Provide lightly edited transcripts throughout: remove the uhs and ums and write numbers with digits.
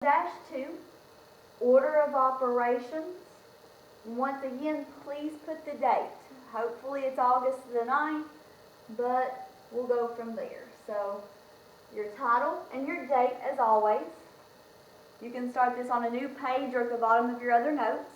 -2, order of operations. Once again, please put the date. Hopefully it's August the 9th, but we'll go from there. So your title and your date as always. You can start this on a new page or at the bottom of your other notes.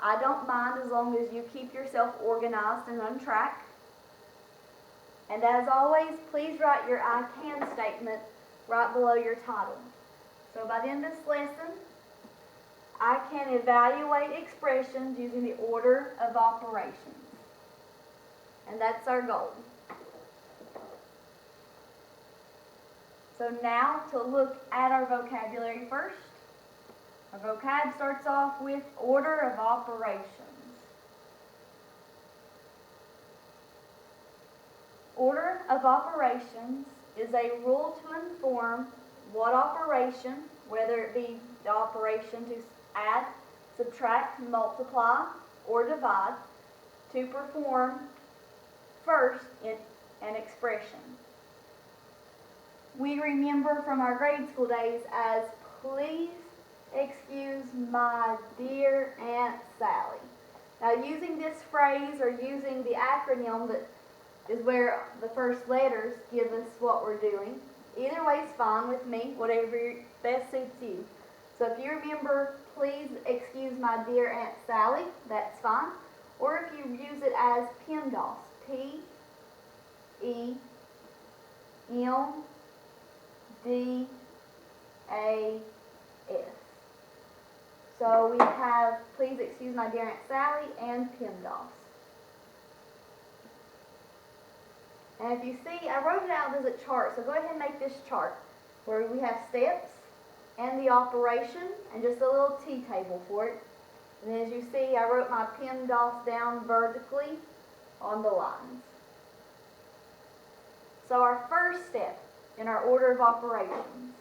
I don't mind as long as you keep yourself organized and on track. And as always, please write your I can statement right below your title. So by the end of this lesson, I can evaluate expressions using the order of operations. And that's our goal. So now to look at our vocabulary first. Our vocab starts off with order of operations. Order of operations is a rule to inform what operation, whether it be the operation to add, subtract, multiply, or divide, to perform first in an expression. We remember from our grade school days as please excuse my dear Aunt Sally. Now using this phrase or using the acronym that is where the first letters give us what we're doing, either way is fine with me, whatever best suits you. So if you remember, please excuse my dear Aunt Sally, that's fine. Or if you use it as PEMDAS, P-E-M-D-A-S. So we have please excuse my dear Aunt Sally and PEMDAS. And if you see, I wrote it out as a chart, so go ahead and make this chart where we have steps and the operation and just a little T-table for it. And as you see, I wrote my PEMDAS down vertically on the lines. So our first step in our order of operations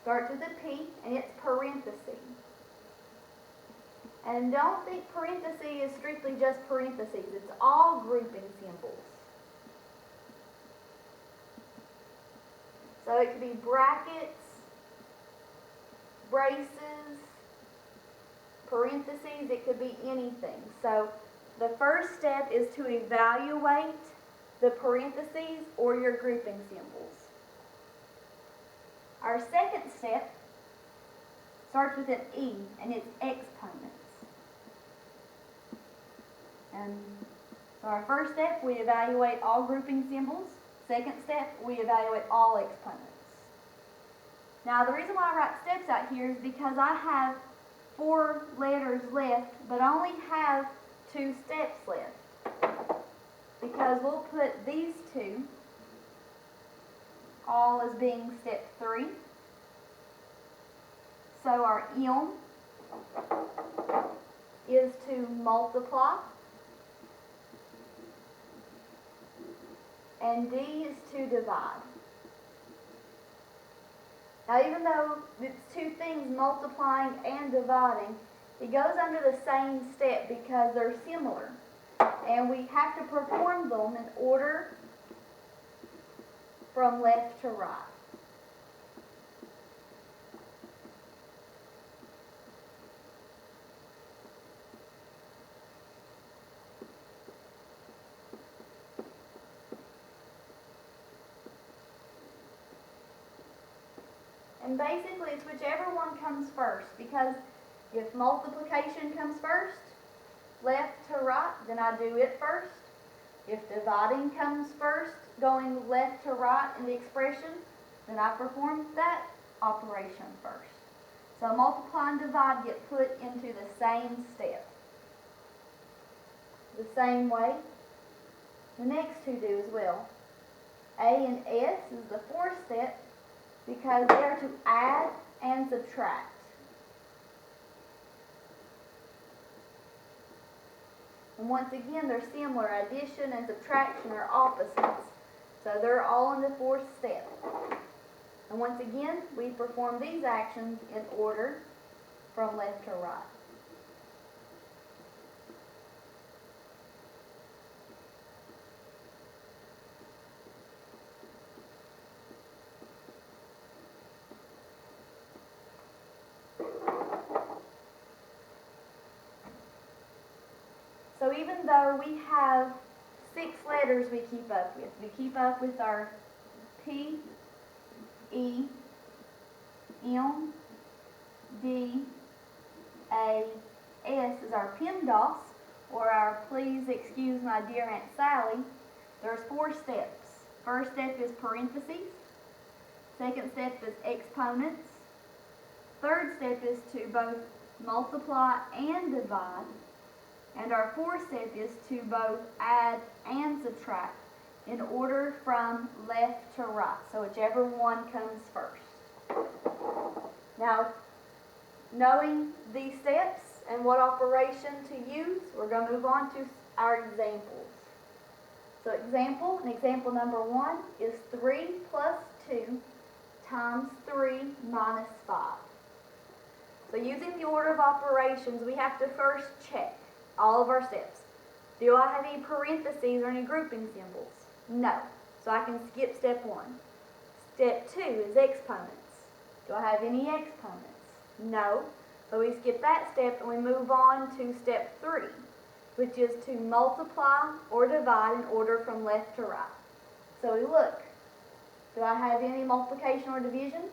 starts with a P and it's parentheses. And don't think parentheses is strictly just parentheses. It's all grouping symbols. So it could be brackets, braces, parentheses, it could be anything. So the first step is to evaluate the parentheses or your grouping symbols. Our second step starts with an E and it's exponents. And so our first step, we evaluate all grouping symbols. Second step, we evaluate all exponents. Now the reason why I write steps out here is because I have 4 letters left, but I only have 2 steps left. Because we'll put these 2 all as being step 3. So our M is to multiply. And D is to divide. Now even though it's 2 things, multiplying and dividing, it goes under the same step because they're similar. And we have to perform them in order from left to right. And basically it's whichever one comes first, because if multiplication comes first, left to right, then I do it first. If dividing comes first, going left to right in the expression, then I perform that operation first. So multiply and divide get put into the same step. The same way, the next 2 do as well. A and S is the 4th step, because they are to add and subtract. And once again, they're similar. Addition and subtraction are opposites. So they're all in the 4th step. And once again, we perform these actions in order from left to right. So even though we have 6 letters we keep up with our P, E, M, D, A, S is our PEMDAS, or our Please Excuse My Dear Aunt Sally. There's 4 steps. First step is parentheses. Second step is exponents. Third step is to both multiply and divide. And our fourth step is to both add and subtract in order from left to right, so whichever one comes first. Now, knowing these steps and what operation to use, we're going to move on to our examples. So example number 1 is 3 plus 2 times 3 minus 5. So using the order of operations, we have to first check all of our steps. Do I have any parentheses or any grouping symbols? No. So I can skip step 1. Step 2 is exponents. Do I have any exponents? No. So we skip that step and we move on to step 3, which is to multiply or divide in order from left to right. So we look. Do I have any multiplication or division?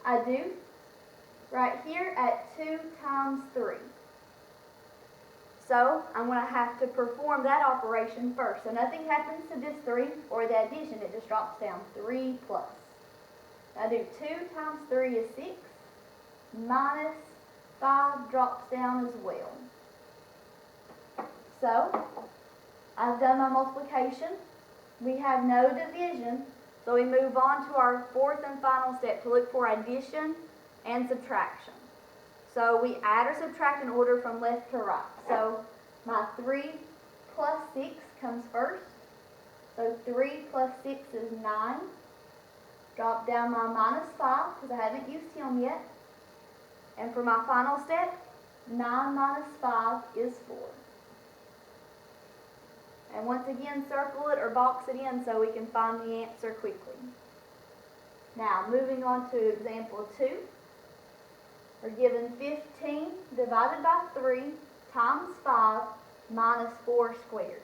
I do. Right here at 2 times 3. So I'm going to have to perform that operation first. So nothing happens to this 3 or the addition. It just drops down 3 plus. Now do 2 times 3 is 6. Minus 5 drops down as well. So I've done my multiplication. We have no division. So we move on to our fourth and final step to look for addition and subtraction. So we add or subtract in order from left to right. So my 3 plus 6 comes first. So 3 plus 6 is 9. Drop down my minus 5 because I haven't used him yet. And for my final step, 9 minus 5 is 4. And once again, circle it or box it in so we can find the answer quickly. Now, moving on to example 2. We're given 15 divided by 3 times 5 minus 4 squared.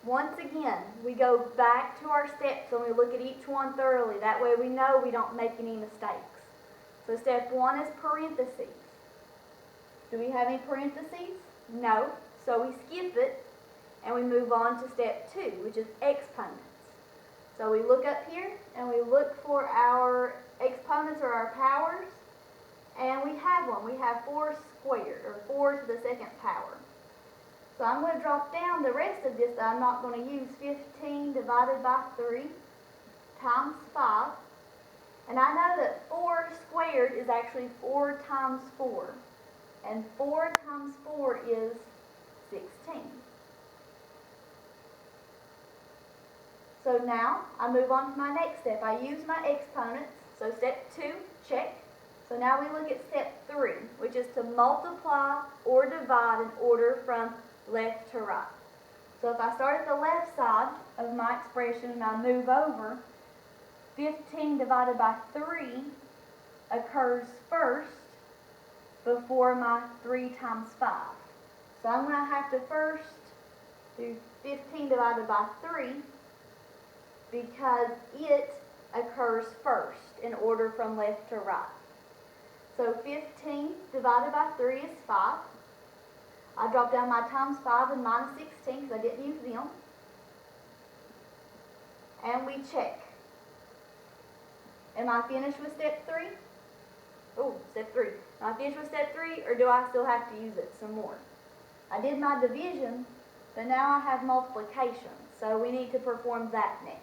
Once again, we go back to our steps and we look at each one thoroughly. That way we know we don't make any mistakes. So step 1 is parentheses. Do we have any parentheses? No. So we skip it and we move on to step 2, which is exponents. So we look up here and we look for our exponents or our powers, and we have one. We have 4 squared, or 4 to the 2nd power. So I'm going to drop down the rest of this that I'm not going to use. 15 divided by 3 times 5. And I know that 4 squared is actually 4 times 4. And 4 times 4 is 16. So now I move on to my next step. I use my exponents. So step 2, check. So now we look at step 3, which is to multiply or divide in order from left to right. So if I start at the left side of my expression and I move over, 15 divided by 3 occurs first before my 3 times 5. So I'm going to have to first do 15 divided by 3 because it occurs first in order from left to right. So 15 divided by 3 is 5. I drop down my times 5 and minus 16 because I didn't use them. And we check. Am I finished with step 3? Oh, step 3. Am I finished with step 3, or do I still have to use it some more? I did my division, but now I have multiplication. So we need to perform that next.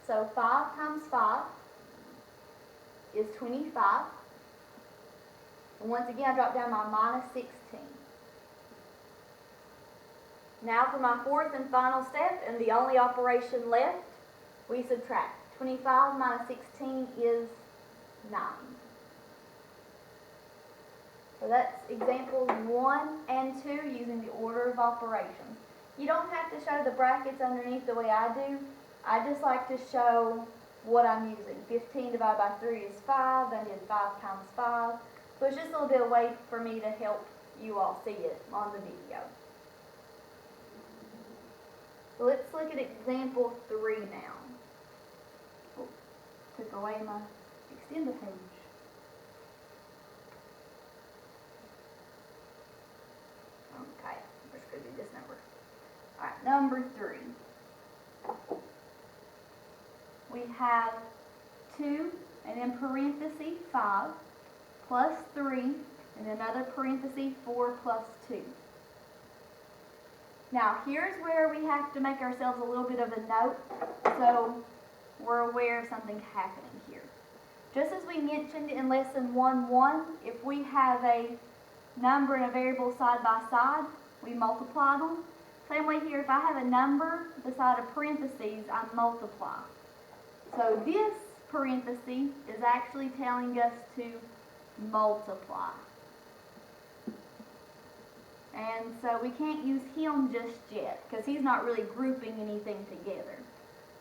So 5 times 5 is 25. And once again, I drop down my minus 16. Now for my fourth and final step, and the only operation left, we subtract. 25 minus 16 is 9. So that's examples 1 and 2 using the order of operations. You don't have to show the brackets underneath the way I do. I just like to show what I'm using. 15 divided by 3 is 5. I did 5 times 5. So it's just a little bit of way for me to help you all see it on the video. So let's look at example 3 now. Oh, took away my extender page. Okay, we're just going to do this number. Alright, number 3. We have 2 and then parenthesis 5 plus 3 and another parenthesis 4 plus 2. Now here's where we have to make ourselves a little bit of a note so we're aware of something happening here. Just as we mentioned in lesson 1.1, if we have a number and a variable side by side, we multiply them. Same way here, if I have a number beside a parentheses, I multiply. So this parenthesis is actually telling us to multiply. And so we can't use him just yet because he's not really grouping anything together.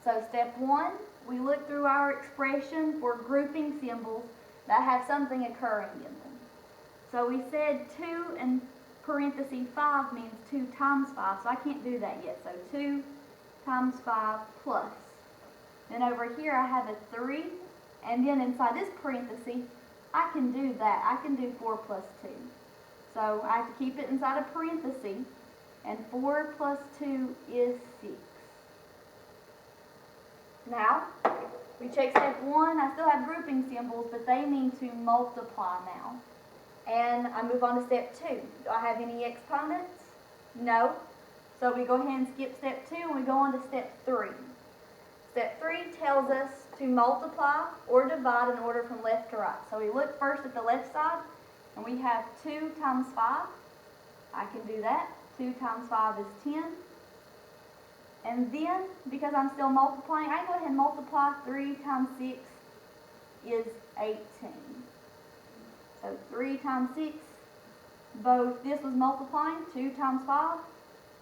So step 1, we look through our expression for grouping symbols that have something occurring in them. So we said 2 and parenthesis 5 means 2 times 5, so I can't do that yet. So 2 times 5 plus. Then over here I have a 3, and then inside this parenthesis, I can do that. I can do 4 plus 2. So I have to keep it inside a parenthesis, and 4 plus 2 is 6. Now, we check step 1. I still have grouping symbols, but they mean to multiply now. And I move on to step 2. Do I have any exponents? No. So we go ahead and skip step 2, and we go on to step 3. Step 3 tells us to multiply or divide in order from left to right. So we look first at the left side, and we have 2 times 5. I can do that. 2 times 5 is 10. And then, because I'm still multiplying, I can go ahead and multiply. 3 times 6 is 18. So 3 times 6, both this was multiplying, 2 times 5,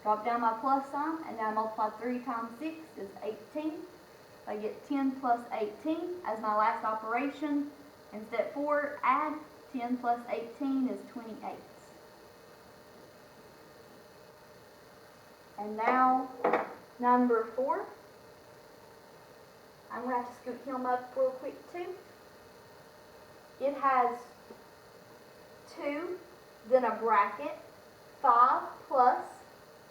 drop down my plus sign, and now multiply 3 times 6 is 18. I get 10 plus 18 as my last operation. And step 4, add 10 plus 18 is 28. And now, number 4. I'm going to have to scoot him up real quick too. It has 2, then a bracket, 5 plus,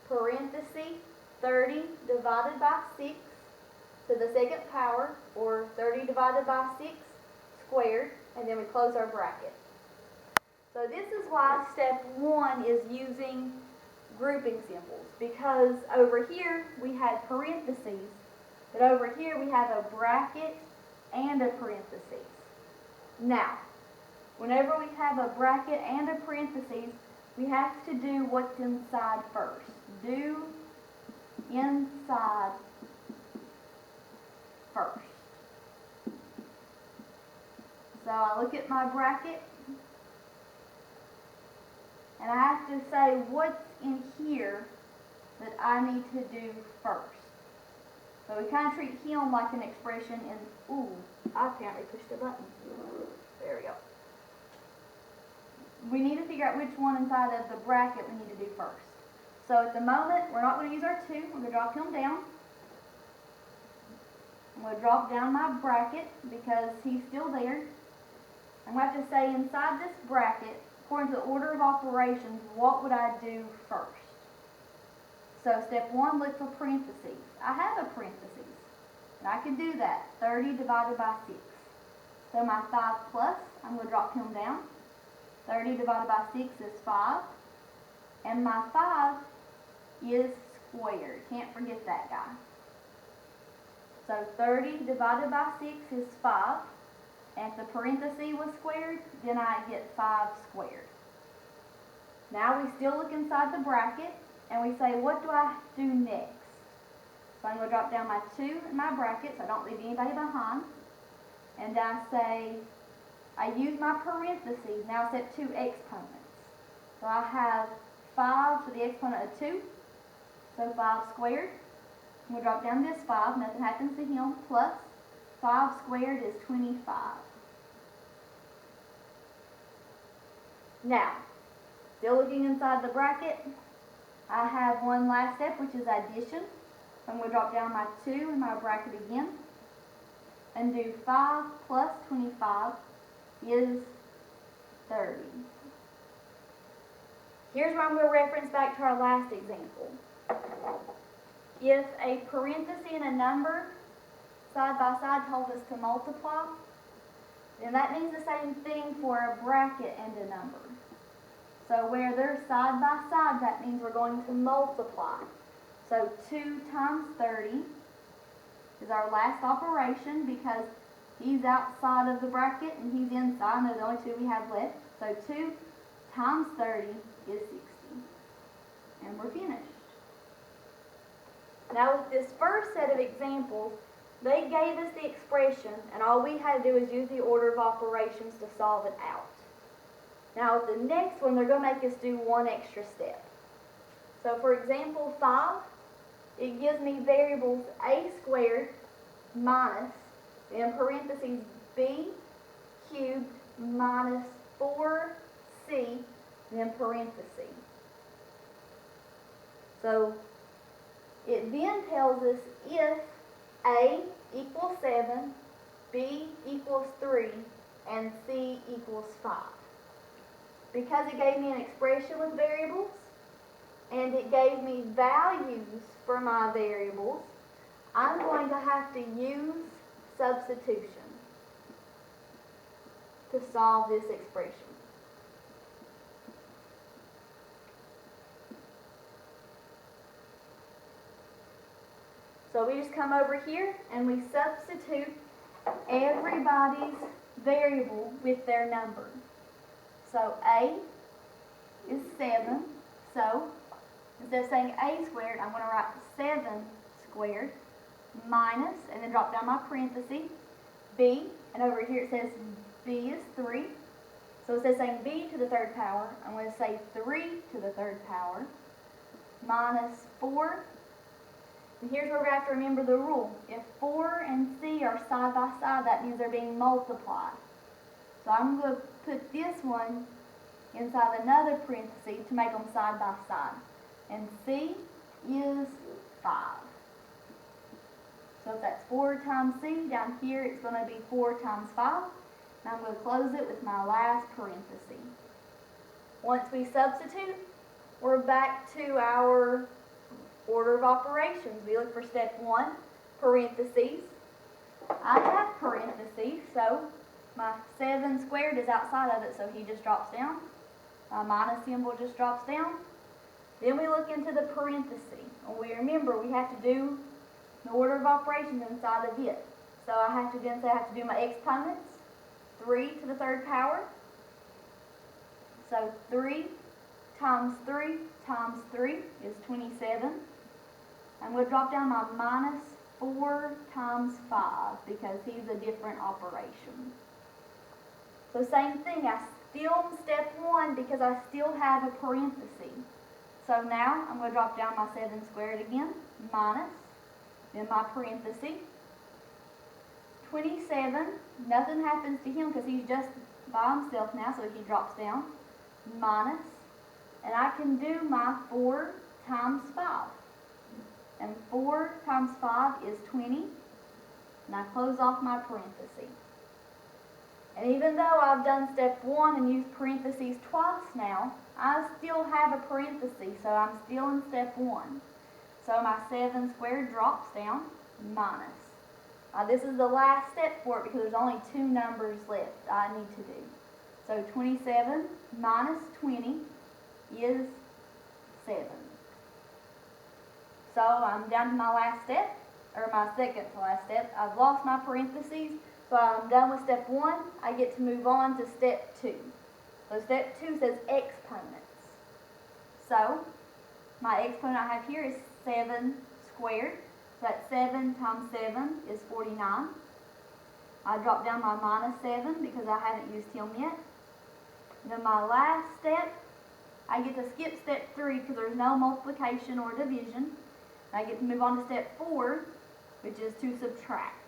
parenthesis, 30 divided by 6 to the second power, or 30 divided by 6 squared, and then we close our bracket. So this is why step 1 is using grouping symbols, because over here we had parentheses, but over here we have a bracket and a parenthesis. Now, whenever we have a bracket and a parenthesis, we have to do what's inside first. Do inside first. So I look at my bracket, and I have to say what's in here that I need to do first. So we kind of treat him like an expression in, ooh, I apparently pushed a button. There we go. We need to figure out which one inside of the bracket we need to do first. So at the moment, we're not going to use our 2. We're going to drop him down. I'm going to drop down my bracket because he's still there. I'm going to have to say inside this bracket, according to the order of operations, what would I do first? So step 1, look for parentheses. I have a parentheses, and I can do that. 30 divided by 6. So my 5 plus, I'm going to drop him down. 30 divided by 6 is 5. And my 5 is squared. Can't forget that guy. So 30 divided by 6 is 5. And if the parenthesis was squared, then I get 5 squared. Now we still look inside the bracket, and we say, what do I do next? So I'm going to drop down my 2 in my bracket so I don't leave anybody behind. And I say, I use my parentheses, now set 2 exponents. So I have 5 to the exponent of 2, so 5 squared. I'm going to drop down this 5, nothing happens to him, plus 5 squared is 25. Now, Still looking inside the bracket, I have one last step, which is addition. I'm going to drop down my 2 in my bracket again and do 5 plus 25 is 30. Here's where I'm going to reference back to our last example. If a parenthesis and a number side by side told us to multiply, then that means the same thing for a bracket and a number. So where they're side by side, that means we're going to multiply. So 2 times 30 is our last operation because he's outside of the bracket and he's inside, and they're the only 2 we have left. So 2 times 30 is 60. And we're finished. Now with this first set of examples, they gave us the expression, and all we had to do is use the order of operations to solve it out. Now with the next one, they're going to make us do one extra step. So for example 5, it gives me variables a squared minus, in parentheses, b cubed minus 4c, then parentheses. So it then tells us if a equals 7, b equals 3, and c equals 5. Because it gave me an expression with variables, and it gave me values for my variables, I'm going to have to use substitution to solve this expression. So we just come over here and we substitute everybody's variable with their number. So a is 7, so instead of saying a squared, I'm going to write 7 squared minus, and then drop down my parenthesis, b, and over here it says b is 3. So instead of saying b to the 3rd power, I'm going to say 3 to the 3rd power minus 4. And here's where we have to remember the rule. If 4 and c are side by side, that means they're being multiplied. So I'm going to put this one inside another parenthesis to make them side by side. And c is 5. So if that's 4 times c, down here it's going to be 4 times 5. And I'm going to close it with my last parenthesis. Once we substitute, we're back to our order of operations. We look for step 1, parentheses. I have parentheses, so my 7 squared is outside of it, so he just drops down. My minus symbol just drops down. Then we look into the parentheses. And we remember we have to do the order of operations inside of it. So I have to then say I have to do my exponents. 3 to the 3rd power. So 3 times 3 times 3 is 27. I'm going to drop down my minus 4 times 5 because he's a different operation. So same thing, I still am step 1 because I still have a parenthesis. So now I'm going to drop down my 7 squared again, minus, then my parenthesis. 27, nothing happens to him because he's just by himself now, so he drops down, minus, and I can do my 4 times 5. And 4 times 5 is 20, and I close off my parenthesis. And even though I've done step 1 and used parentheses twice now, I still have a parenthesis, so I'm still in step 1. So my 7 squared drops down, minus. This is the last step for it because there's only 2 numbers left I need to do. So 27 minus 20 is 7. So I'm down to my last step, or my second to last step. I've lost my parentheses, so I'm done with step 1. I get to move on to step 2. So step 2 says exponents. So my exponent I have here is 7 squared. So that's 7 times 7 is 49. I drop down my minus 7 because I haven't used him yet. Then my last step, I get to skip step 3 because there's no multiplication or division. I get to move on to step 4, which is to subtract.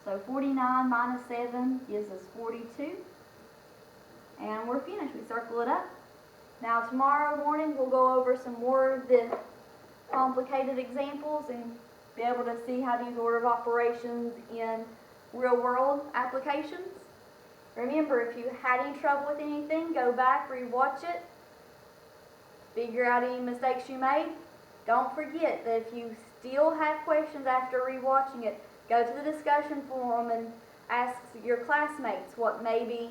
So 49 minus 7 gives us 42. And we're finished. We circle it up. Now tomorrow morning we'll go over some more of the complicated examples and be able to see how to use order of operations in real world applications. Remember, if you had any trouble with anything, go back, rewatch it, figure out any mistakes you made. Don't forget that if you still have questions after rewatching it, go to the discussion forum and ask your classmates what maybe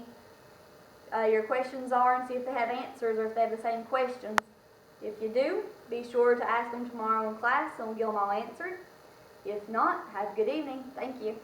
your questions are and see if they have answers or if they have the same questions. If you do, be sure to ask them tomorrow in class and we'll get them all answered. If not, have a good evening. Thank you.